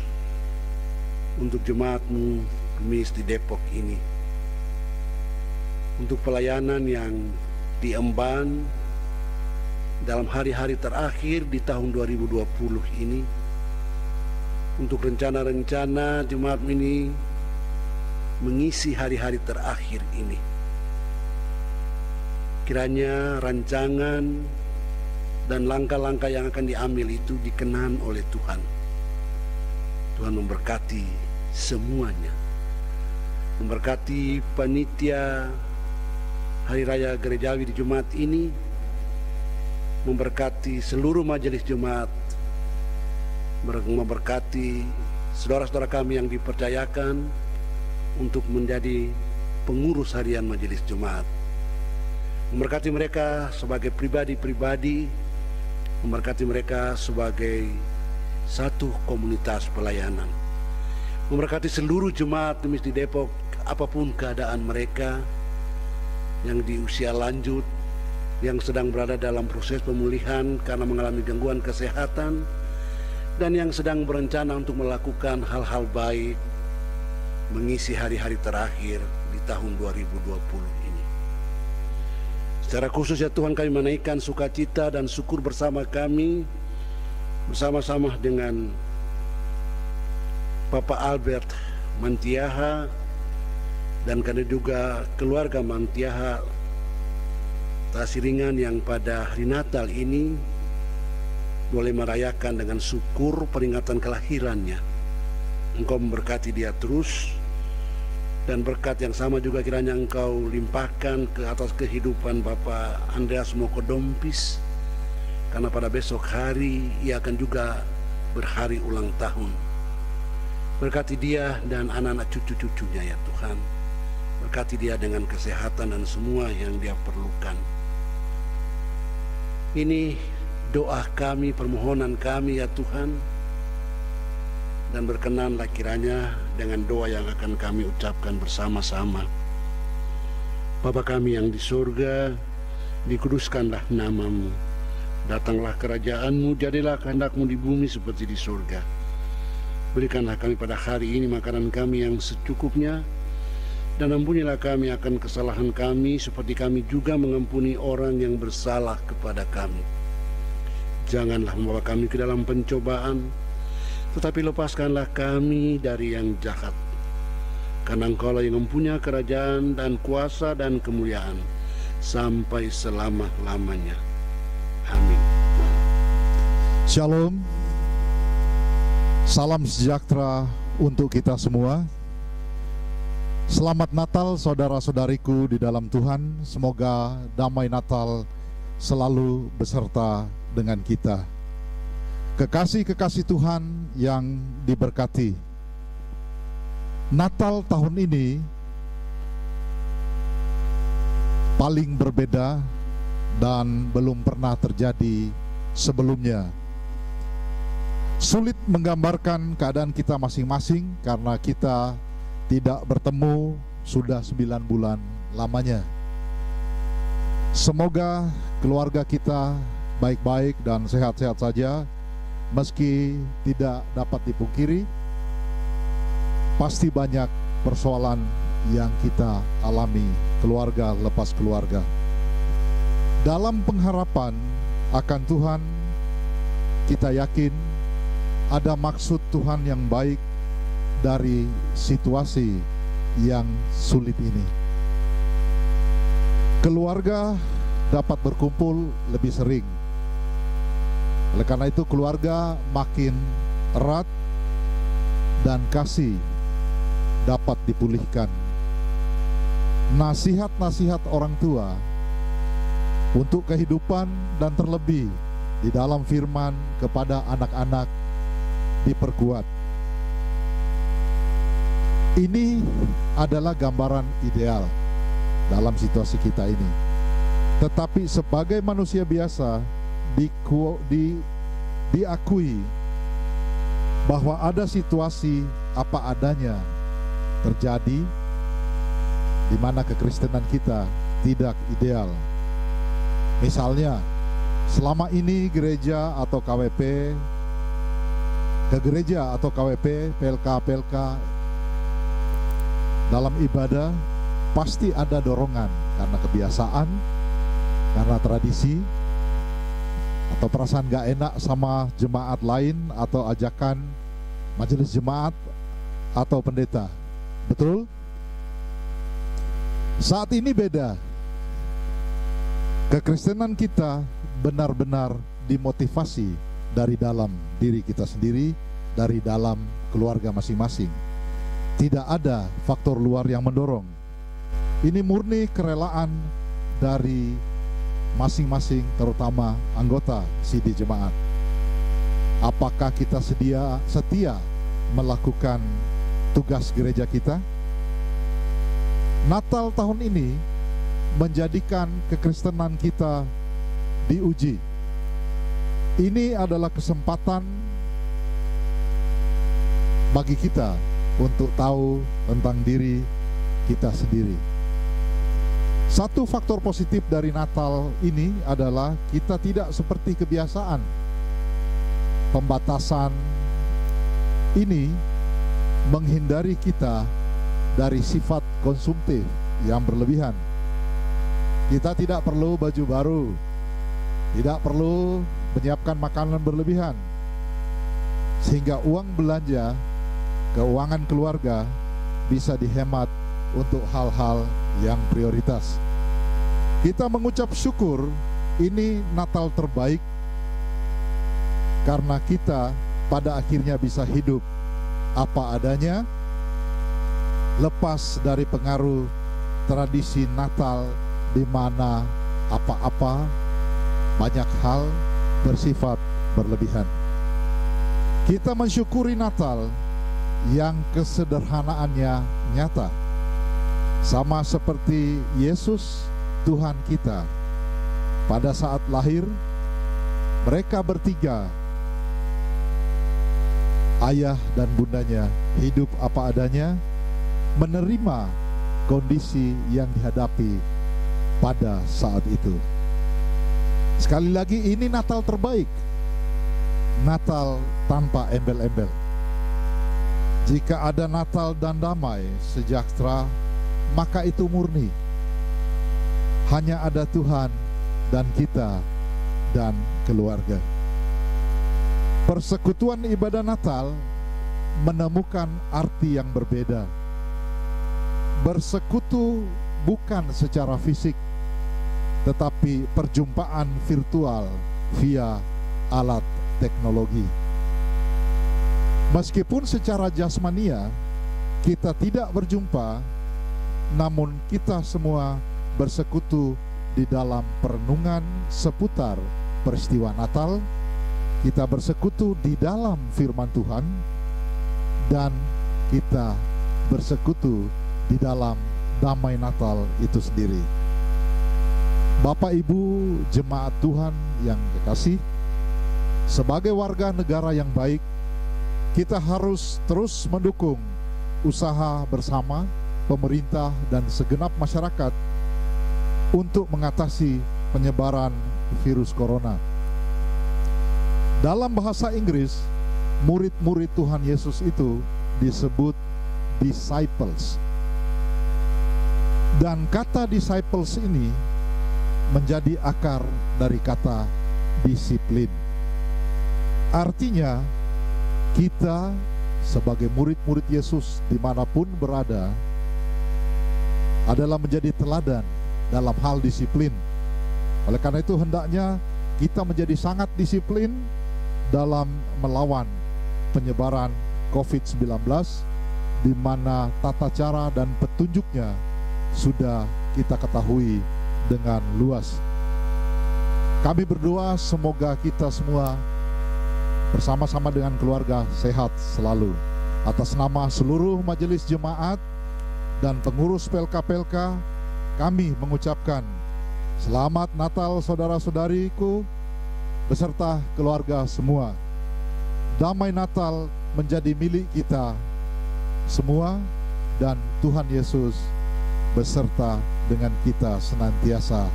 untuk jemaatmu Gemis di Depok ini, untuk pelayanan yang diemban dalam hari-hari terakhir di tahun 2020 ini, untuk rencana-rencana jemaat ini mengisi hari-hari terakhir ini. Kiranya rancangan dan langkah-langkah yang akan diambil itu dikenan oleh Tuhan. Tuhan memberkati semuanya, memberkati panitia Hari Raya Gerejawi di Jumat ini, memberkati seluruh majelis Jumat, memberkati saudara-saudara kami yang dipercayakan untuk menjadi pengurus harian majelis Jumat, memberkati mereka sebagai pribadi-pribadi, memberkati mereka sebagai satu komunitas pelayanan, memberkati seluruh jemaat Gemis di Depok apapun keadaan mereka, yang di usia lanjut, yang sedang berada dalam proses pemulihan karena mengalami gangguan kesehatan, dan yang sedang berencana untuk melakukan hal-hal baik mengisi hari-hari terakhir di tahun 2020 ini. Secara khusus ya Tuhan, kami menaikkan sukacita dan syukur bersama kami, bersama-sama dengan Bapak Albert Mantiaha, dan karena juga keluarga Mantiaha Tasiringan yang pada hari Natal ini boleh merayakan dengan syukur peringatan kelahirannya. Engkau memberkati dia terus, Dan berkat yang sama juga kiranya Engkau limpahkan ke atas kehidupan Bapak Andreas Moko Dompis, karena pada besok hari ia akan juga berhari ulang tahun. Berkati dia dan anak-anak cucu-cucunya ya Tuhan. Berkati dia dengan kesehatan dan semua yang dia perlukan. Ini doa kami, permohonan kami ya Tuhan. Dan berkenanlah kiranya dengan doa yang akan kami ucapkan bersama-sama. Bapa kami yang di surga, dikuduskanlah nama-Mu. Datanglah kerajaan-Mu, jadilah kehendak-Mu di bumi seperti di surga. Berikanlah kami pada hari ini makanan kami yang secukupnya, dan ampunilah kami akan kesalahan kami seperti kami juga mengampuni orang yang bersalah kepada kami. Janganlah membawa kami ke dalam pencobaan, tetapi lepaskanlah kami dari yang jahat. Karena Engkau lah yang mempunyai kerajaan dan kuasa dan kemuliaan sampai selama-lamanya. Amin. Shalom. Salam sejahtera untuk kita semua. Selamat Natal saudara-saudariku di dalam Tuhan. Semoga damai Natal selalu beserta dengan kita. Kekasih-kekasih Tuhan yang diberkati, Natal tahun ini paling berbeda dan belum pernah terjadi sebelumnya. Sulit menggambarkan keadaan kita masing-masing karena kita tidak bertemu sudah 9 bulan lamanya. Semoga keluarga kita baik-baik dan sehat-sehat saja. Meski tidak dapat dipungkiri, pasti banyak persoalan yang kita alami keluarga lepas keluarga. Dalam pengharapan akan Tuhan, kita yakin ada maksud Tuhan yang baik dari situasi yang sulit ini. Keluarga dapat berkumpul lebih sering. Oleh karena itu keluarga makin erat dan kasih dapat dipulihkan. Nasihat-nasihat orang tua untuk kehidupan dan terlebih di dalam firman kepada anak-anak diperkuat. Ini adalah gambaran ideal dalam situasi kita ini. Tetapi sebagai manusia biasa diakui bahwa ada situasi apa adanya terjadi di mana kekristenan kita tidak ideal. Misalnya, selama ini gereja atau KWP ke gereja atau KWP, PLK dalam ibadah pasti ada dorongan karena kebiasaan, karena tradisi, atau perasaan gak enak sama jemaat lain atau ajakan majelis jemaat atau pendeta. Betul? Saat ini beda. Kekristenan kita benar-benar dimotivasi dari dalam diri kita sendiri, dari dalam keluarga masing-masing. Tidak ada faktor luar yang mendorong. Ini murni kerelaan dari masing-masing, terutama anggota CD Jemaat. Apakah kita setia melakukan tugas gereja kita? Natal tahun ini menjadikan kekristenan kita diuji. Ini adalah kesempatan bagi kita untuk tahu tentang diri kita sendiri. Satu faktor positif dari Natal ini adalah kita tidak seperti kebiasaan. Pembatasan ini menghindari kita dari sifat konsumtif yang berlebihan. Kita tidak perlu baju baru, tidak perlu menyiapkan makanan berlebihan, sehingga uang belanja, keuangan keluarga bisa dihemat untuk hal-hal yang prioritas. Kita mengucap syukur, ini Natal terbaik karena kita pada akhirnya bisa hidup apa adanya lepas dari pengaruh tradisi Natal di mana apa-apa, banyak hal bersifat berlebihan. Kita mensyukuri Natal yang kesederhanaannya nyata, sama seperti Yesus Tuhan kita. Pada saat lahir, mereka bertiga, ayah dan bundanya, hidup apa adanya, menerima kondisi yang dihadapi pada saat itu. Sekali lagi, ini Natal terbaik, Natal tanpa embel-embel. Jika ada Natal dan damai sejahtera, maka itu murni. Hanya ada Tuhan dan kita dan keluarga. Persekutuan ibadah Natal menemukan arti yang berbeda. Bersekutu bukan secara fisik, tetapi perjumpaan virtual via alat teknologi. Meskipun secara jasmania kita tidak berjumpa, namun kita semua bersekutu di dalam perenungan seputar peristiwa Natal. Kita bersekutu di dalam firman Tuhan, dan kita bersekutu di dalam damai Natal itu sendiri. Bapak Ibu jemaat Tuhan yang kekasih, sebagai warga negara yang baik, kita harus terus mendukung usaha bersama pemerintah dan segenap masyarakat untuk mengatasi penyebaran virus corona. Dalam bahasa Inggris, murid-murid Tuhan Yesus itu disebut disciples. Dan kata disciples ini menjadi akar dari kata disiplin. Artinya, kita sebagai murid-murid Yesus dimanapun berada adalah menjadi teladan dalam hal disiplin. Oleh karena itu hendaknya kita menjadi sangat disiplin dalam melawan penyebaran COVID-19, di mana tata cara dan petunjuknya sudah kita ketahui dengan luas. Kami berdoa semoga kita semua bersama-sama dengan keluarga sehat selalu. Atas nama seluruh majelis jemaat dan pengurus PLK-PLK, kami mengucapkan selamat Natal saudara-saudariku beserta keluarga semua. Damai Natal menjadi milik kita semua, dan Tuhan Yesus beserta dengan kita senantiasa.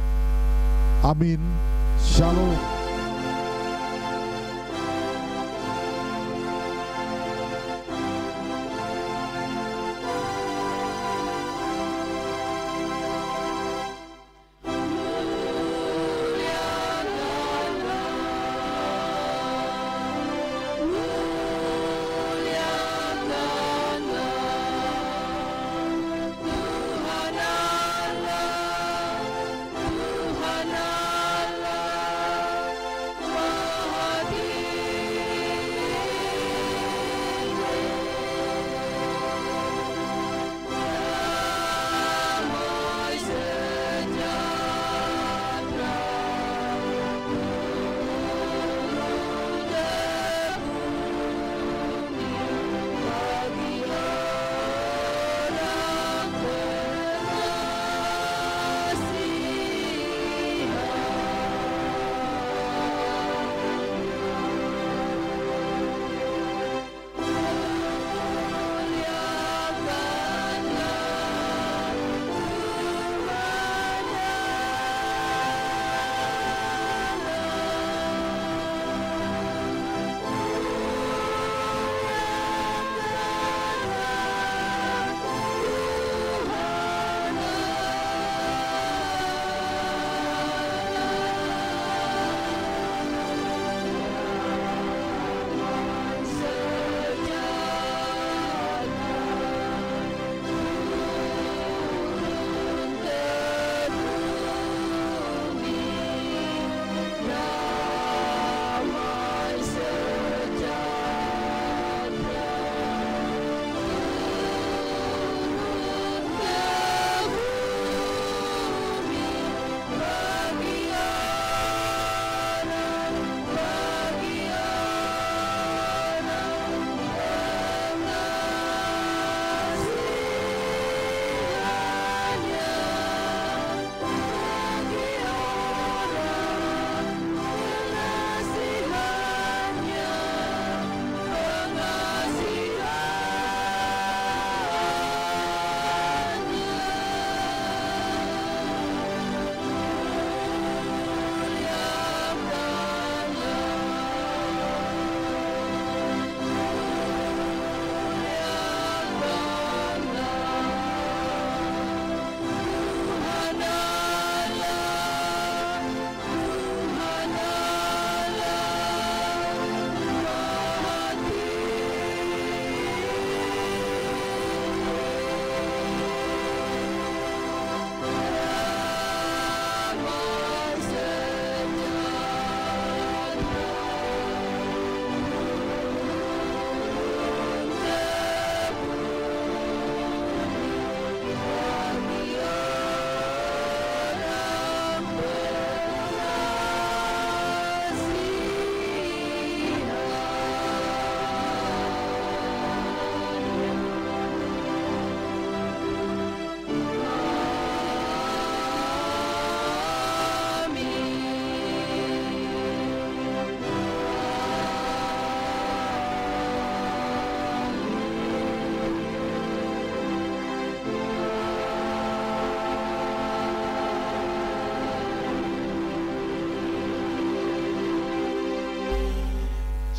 Amin. Shalom.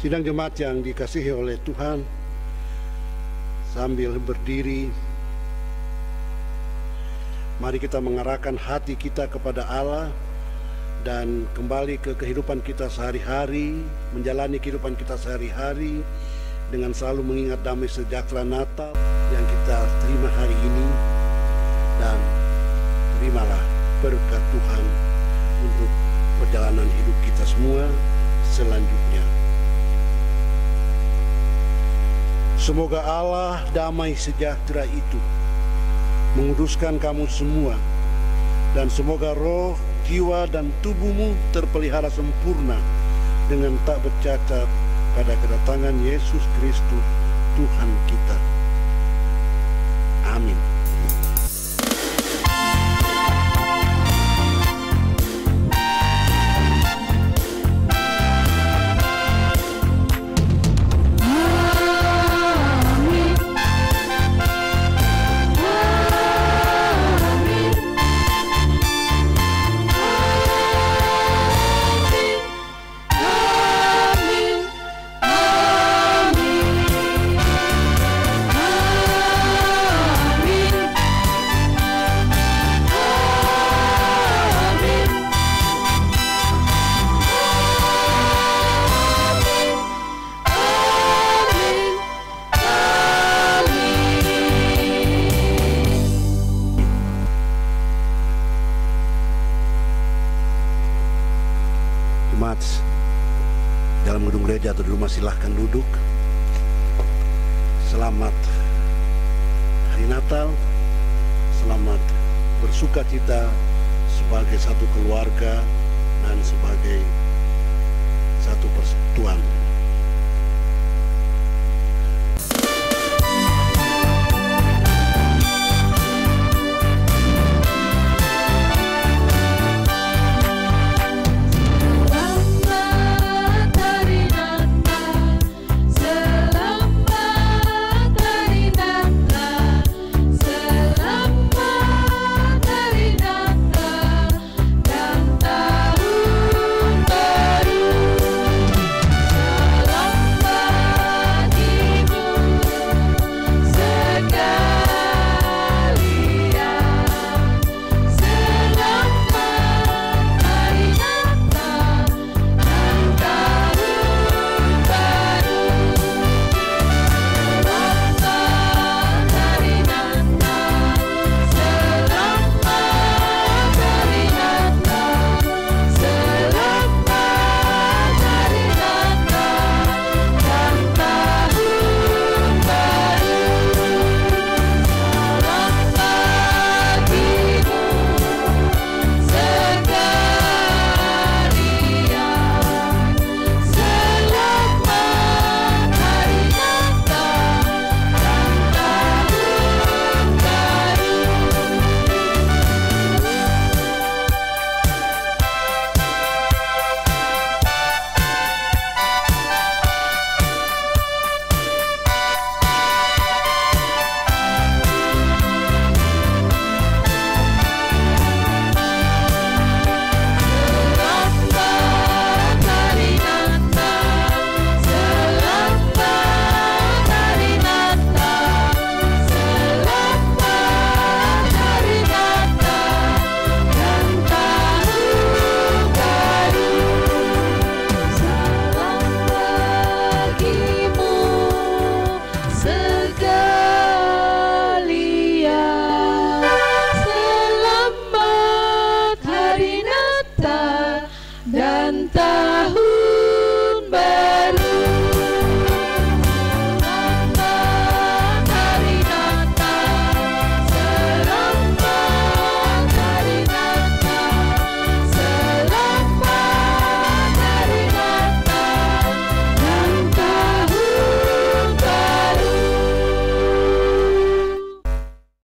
Sidang jemaat yang dikasihi oleh Tuhan, sambil berdiri, mari kita mengarahkan hati kita kepada Allah dan kembali ke kehidupan kita sehari-hari, menjalani kehidupan kita sehari-hari dengan selalu mengingat damai sejahtera Natal yang kita terima hari ini, dan terimalah berkat Tuhan untuk perjalanan hidup kita semua selanjutnya. Semoga Allah damai sejahtera itu menguduskan kamu semua, dan semoga roh, jiwa, dan tubuhmu terpelihara sempurna dengan tak bercacat pada kedatangan Yesus Kristus Tuhan kita. Amin. Dalam gedung gereja atau di rumah silahkan duduk. Selamat Hari Natal, selamat bersuka cita sebagai satu keluarga dan sebagai satu persatuan. dan tahun